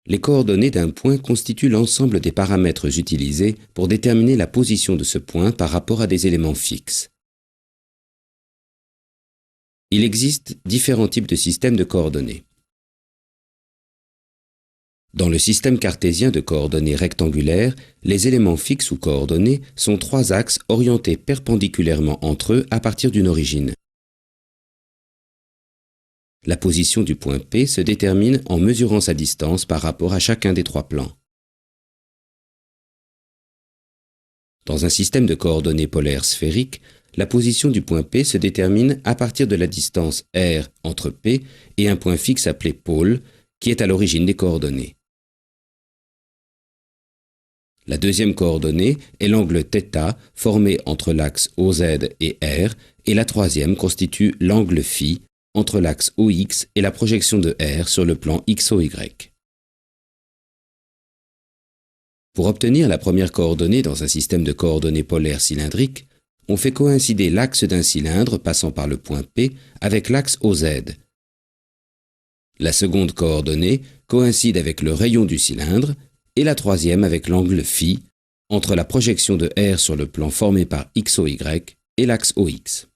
Les coordonnées d'un point constituent l'ensemble des paramètres utilisés pour déterminer la position de ce point par rapport à des éléments fixes. Il existe différents types de systèmes de coordonnées. Dans le système cartésien de coordonnées rectangulaires, les éléments fixes ou coordonnées sont trois axes orientés perpendiculairement entre eux à partir d'une origine. La position du point P se détermine en mesurant sa distance par rapport à chacun des trois plans. Dans un système de coordonnées polaires sphériques, la position du point P se détermine à partir de la distance r entre P et un point fixe appelé pôle, qui est à l'origine des coordonnées. La deuxième coordonnée est l'angle θ formé entre l'axe OZ et R, et la troisième constitue l'angle φ entre l'axe OX et la projection de R sur le plan XOY. Pour obtenir la première coordonnée dans un système de coordonnées polaires cylindriques, on fait coïncider l'axe d'un cylindre passant par le point P avec l'axe OZ. La seconde coordonnée coïncide avec le rayon du cylindre et la troisième avec l'angle φ entre la projection de R sur le plan formé par XOY et l'axe OX.